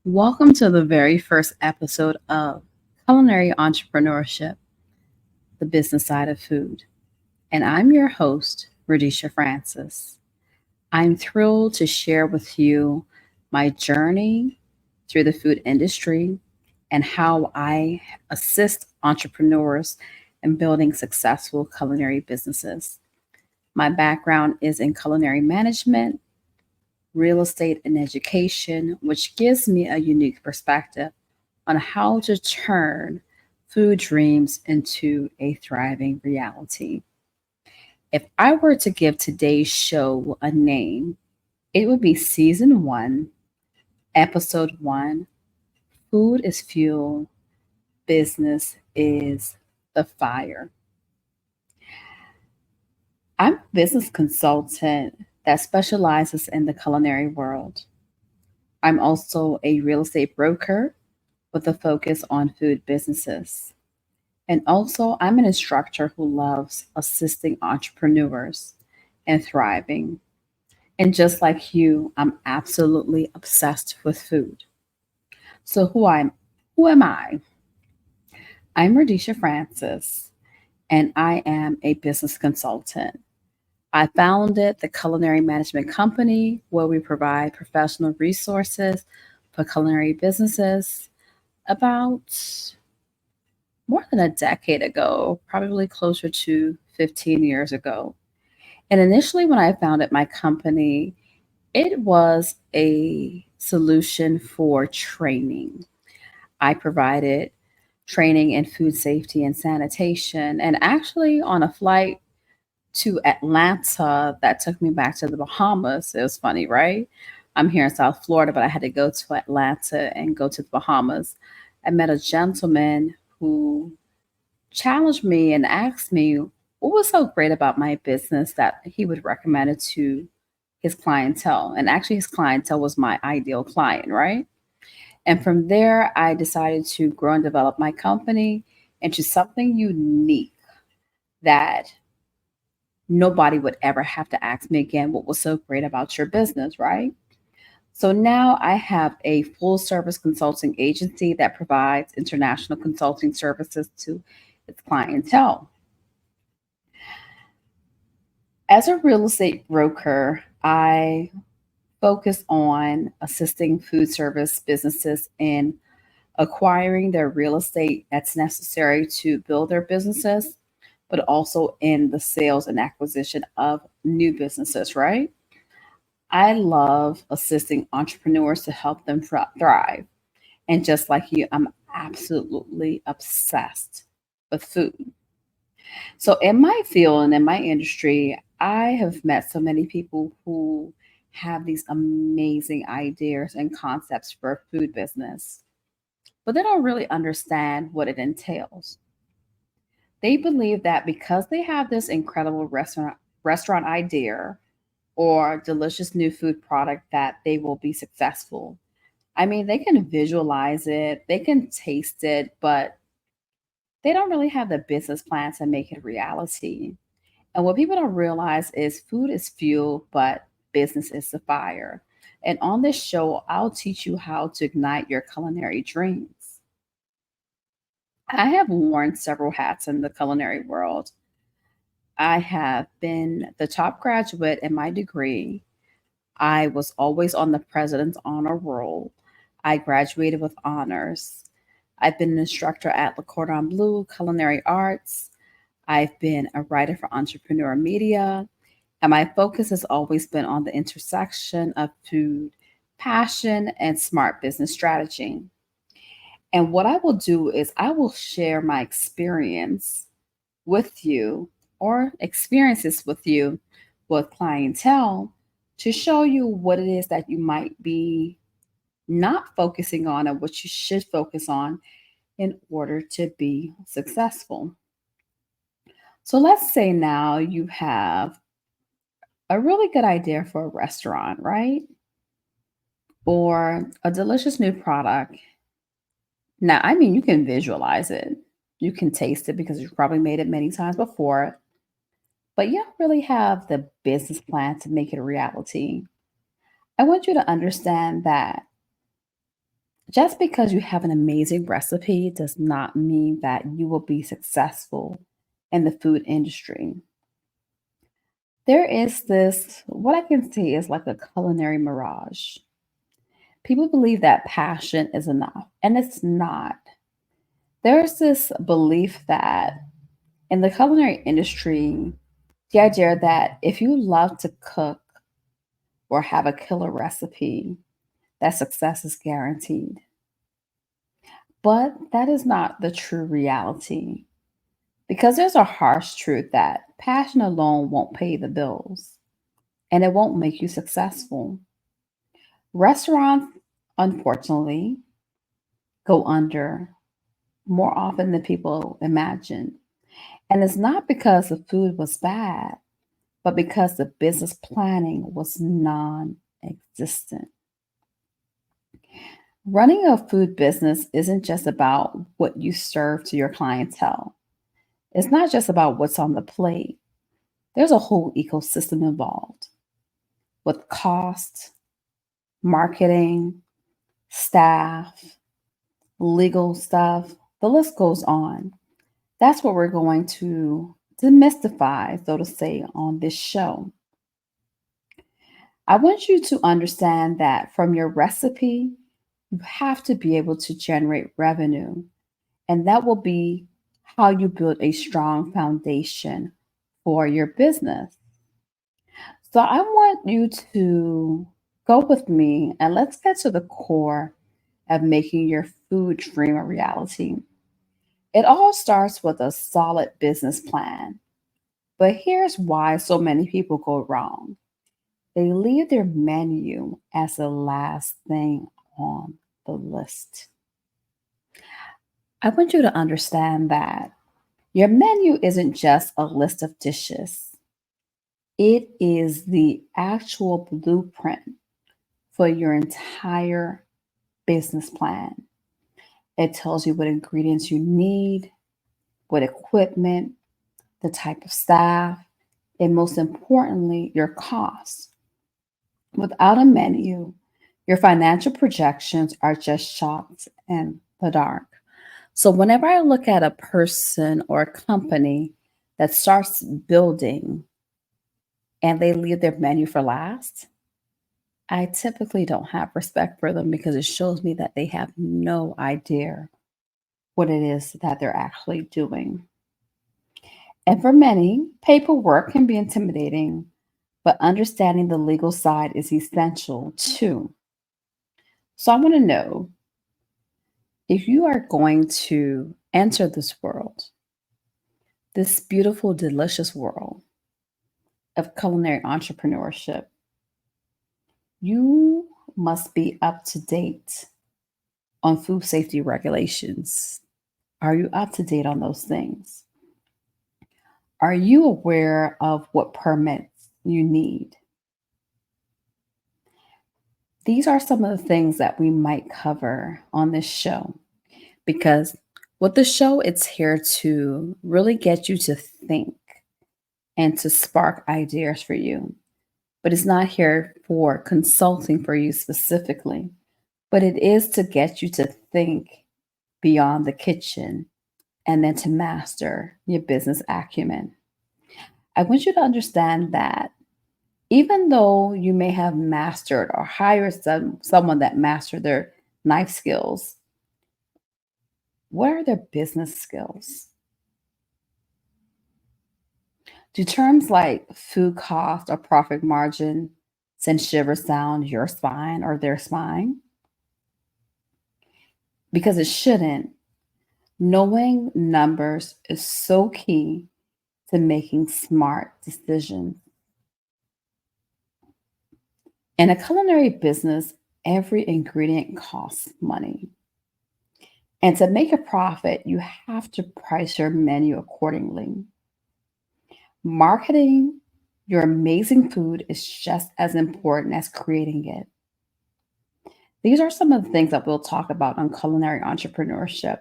Welcome to the very first episode of Culinary Entrepreneurship, the business side of food. And I'm your host, Raideesha Francis. I'm thrilled to share with you my journey through the food industry and how I assist entrepreneurs in building successful culinary businesses. My background is in culinary management, real estate, and education, which gives me a unique perspective on how to turn food dreams into a thriving reality. If I were to give today's show a name, it would be Season 1, Episode 1, Food is Fuel, Business is the Fire. I'm a business consultant that specializes in the culinary world. I'm also a real estate broker with a focus on food businesses. And also, I'm an instructor who loves assisting entrepreneurs and thriving. And just like you, I'm absolutely obsessed with food. So who am I? I'm Raideesha Francis, and I am a business consultant. I founded the Culinary Management Company where we provide professional resources for culinary businesses about more than a decade ago, probably closer to 15 years ago. And initially, when I founded my company, it was a solution for training. I provided training in food safety and sanitation. And actually, on a flight to Atlanta that took me back to the Bahamas, it was funny, right? I'm here in South Florida, but I had to go to Atlanta and go to the Bahamas. I met a gentleman who challenged me and asked me what was so great about my business that he would recommend it to his clientele. And actually, his clientele was my ideal client, right? And from there, I decided to grow and develop my company into something unique that nobody would ever have to ask me again what was so great about your business, right? So now I have a full service consulting agency that provides international consulting services to its clientele. As a real estate broker, I focus on assisting food service businesses in acquiring their real estate that's necessary to build their businesses, but also in the sales and acquisition of new businesses, right? I love assisting entrepreneurs to help them thrive. And just like you, I'm absolutely obsessed with food. So, in my field and in my industry, I have met so many people who have these amazing ideas and concepts for a food business, but they don't really understand what it entails. They believe that because they have this incredible restaurant idea or delicious new food product that they will be successful. I mean, they can visualize it, they can taste it, but they don't really have the business plan to make it a reality. And what people don't realize is food is fuel, but business is the fire. And on this show, I'll teach you how to ignite your culinary dreams. I have worn several hats in the culinary world. I have been the top graduate in my degree. I was always on the president's honor roll. I graduated with honors. I've been an instructor at Le Cordon Bleu Culinary Arts. I've been a writer for Entrepreneur Media, and my focus has always been on the intersection of food, passion, and smart business strategy. And what I will do is I will share my experience with you or experiences with you with clientele to show you what it is that you might be not focusing on and what you should focus on in order to be successful. So let's say now you have a really good idea for a restaurant, right? Or a delicious new product. Now, I mean, you can visualize it, you can taste it because you've probably made it many times before, but you don't really have the business plan to make it a reality. I want you to understand that Just because you have an amazing recipe does not mean that you will be successful in the food industry. There is this, what I can see is like a culinary mirage. People believe that passion is enough, and it's not. There's this belief that in the culinary industry, the idea that if you love to cook or have a killer recipe, that success is guaranteed. But that is not the true reality because there's a harsh truth that passion alone won't pay the bills and it won't make you successful. Restaurants, unfortunately, go under more often than people imagine. And it's not because the food was bad, but because the business planning was non existent. Running a food business isn't just about what you serve to your clientele, it's not just about what's on the plate. There's a whole ecosystem involved with cost, marketing, staff, legal stuff. The list goes on. That's what we're going to demystify, so to say, on this show. I want you to understand that from your recipe, you have to be able to generate revenue, and that will be how you build a strong foundation for your business. So, I want you to go with me and let's get to the core of making your food dream a reality. It all starts with a solid business plan. But here's why so many people go wrong. They leave their menu as the last thing on the list. I want you to understand that your menu isn't just a list of dishes, it is the actual blueprint for your entire business plan. It tells you what ingredients you need, what equipment, the type of staff, and most importantly, your costs. Without a menu, your financial projections are just shots in the dark. So, whenever I look at a person or a company that starts building and they leave their menu for last, I typically don't have respect for them because it shows me that they have no idea what it is that they're actually doing. And for many, paperwork can be intimidating, but understanding the legal side is essential too. So I want to know if you are going to enter this world, this beautiful, delicious world of culinary entrepreneurship, you must be up to date on food safety regulations. Are you up to date on those things? Are you aware of what permits you need? These are some of the things that we might cover on this show because with the show, it's here to really get you to think and to spark ideas for you. But it's not here for consulting for you specifically, but it is to get you to think beyond the kitchen and then to master your business acumen. I want you to understand that even though you may have mastered or hired someone that mastered their knife skills, what are their business skills? Do terms like food cost or profit margin send shivers down your spine or their spine? Because it shouldn't. Knowing numbers is so key to making smart decisions. In a culinary business, every ingredient costs money. And to make a profit, you have to price your menu accordingly. Marketing your amazing food is just as important as creating it. These are some of the things that we'll talk about on culinary entrepreneurship,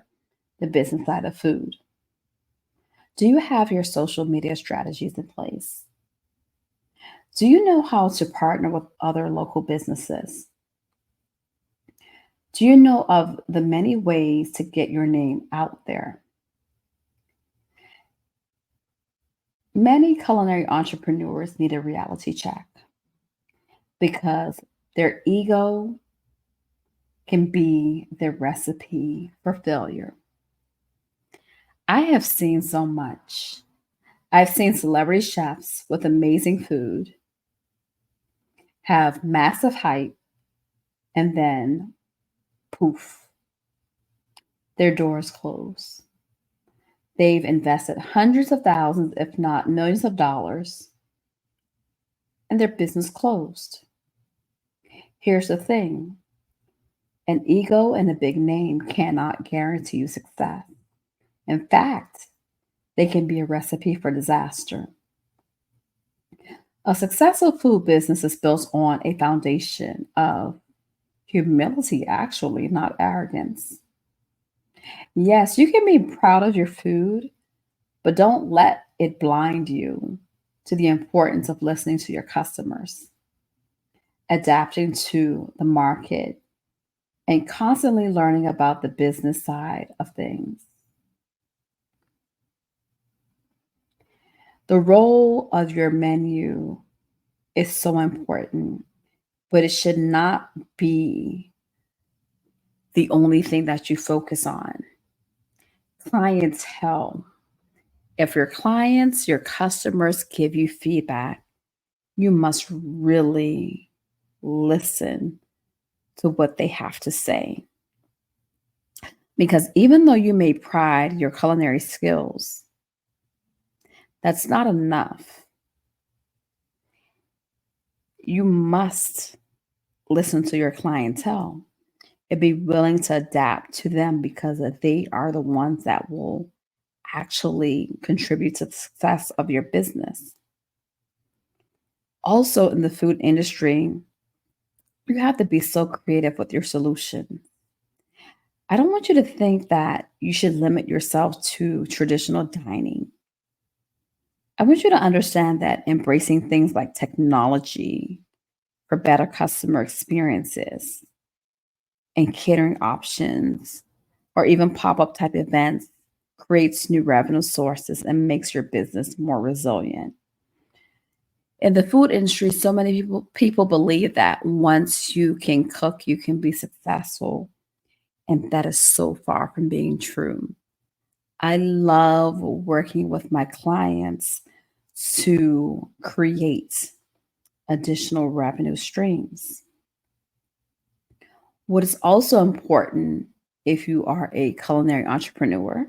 the business side of food. Do you have your social media strategies in place? Do you know how to partner with other local businesses? Do you know of the many ways to get your name out there? Many culinary entrepreneurs need a reality check because their ego can be their recipe for failure. I have seen so much. I've seen celebrity chefs with amazing food have massive hype and then poof, their doors close. They've invested hundreds of thousands, if not millions of dollars, and their business closed. Here's the thing: an ego and a big name cannot guarantee you success. In fact, they can be a recipe for disaster. A successful food business is built on a foundation of humility, actually, not arrogance. Yes, you can be proud of your food, but don't let it blind you to the importance of listening to your customers, adapting to the market, and constantly learning about the business side of things. The role of your menu is so important, but it should not be the only thing that you focus on. Clientele. If your clients, your customers give you feedback, you must really listen to what they have to say. Because even though you may pride your culinary skills, that's not enough. You must listen to your clientele and be willing to adapt to them because they are the ones that will actually contribute to the success of your business. Also, in the food industry, you have to be so creative with your solution. I don't want you to think that you should limit yourself to traditional dining. I want you to understand that embracing things like technology for better customer experiences and catering options or even pop-up type events creates new revenue sources and makes your business more resilient. In the food industry, so many people believe that once you can cook, you can be successful, and that is so far from being true. I love working with my clients to create additional revenue streams. What is also important if you are a culinary entrepreneur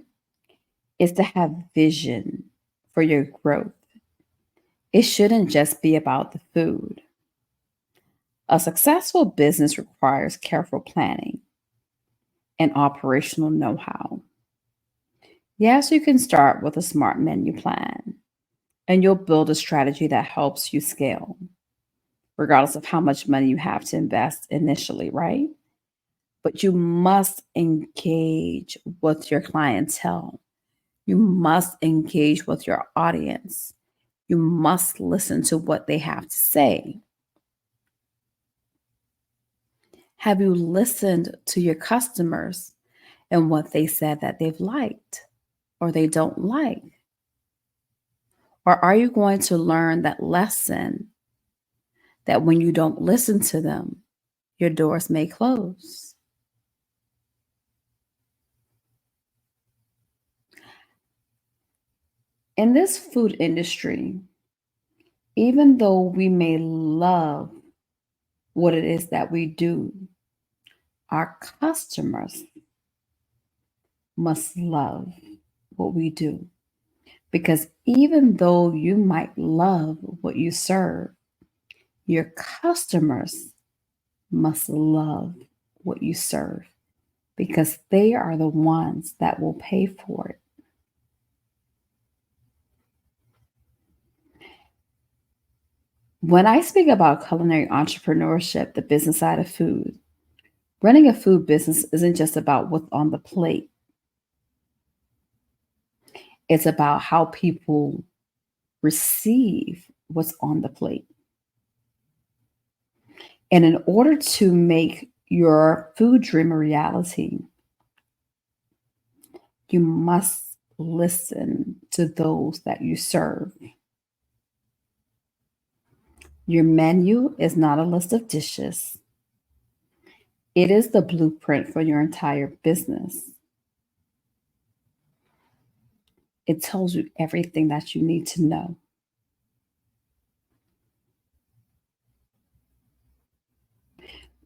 is to have vision for your growth. It shouldn't just be about the food. A successful business requires careful planning and operational know how. Yes, you can start with a smart menu plan and you'll build a strategy that helps you scale, regardless of how much money you have to invest initially, right? But you must engage with your clientele. You must engage with your audience. You must listen to what they have to say. Have you listened to your customers and what they said that they've liked or they don't like? Or are you going to learn that lesson that when you don't listen to them, your doors may close? In this food industry, even though we may love what it is that we do, our customers must love what we do. Because even though you might love what you serve, your customers must love what you serve because they are the ones that will pay for it. When I speak about culinary entrepreneurship, the business side of food, running a food business isn't just about what's on the plate. It's about how people receive what's on the plate. And in order to make your food dream a reality, you must listen to those that you serve. Your menu is not a list of dishes, it is the blueprint for your entire business. It tells you everything that you need to know.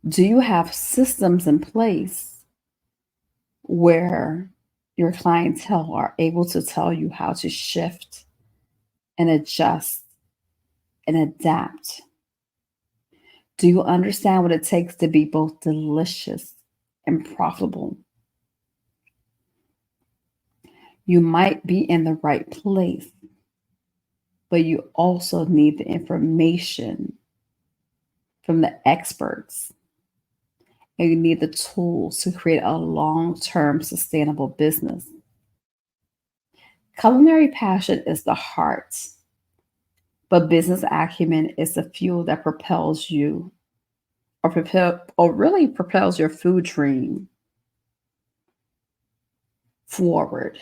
Do you have systems in place where your clientele are able to tell you how to shift and adjust and adapt? Do you understand what it takes to be both delicious and profitable? You might be in the right place, but you also need the information from the experts, and you need the tools to create a long term sustainable business. Culinary passion is the heart, but business acumen is the fuel that propels you or really propels your food dream forward.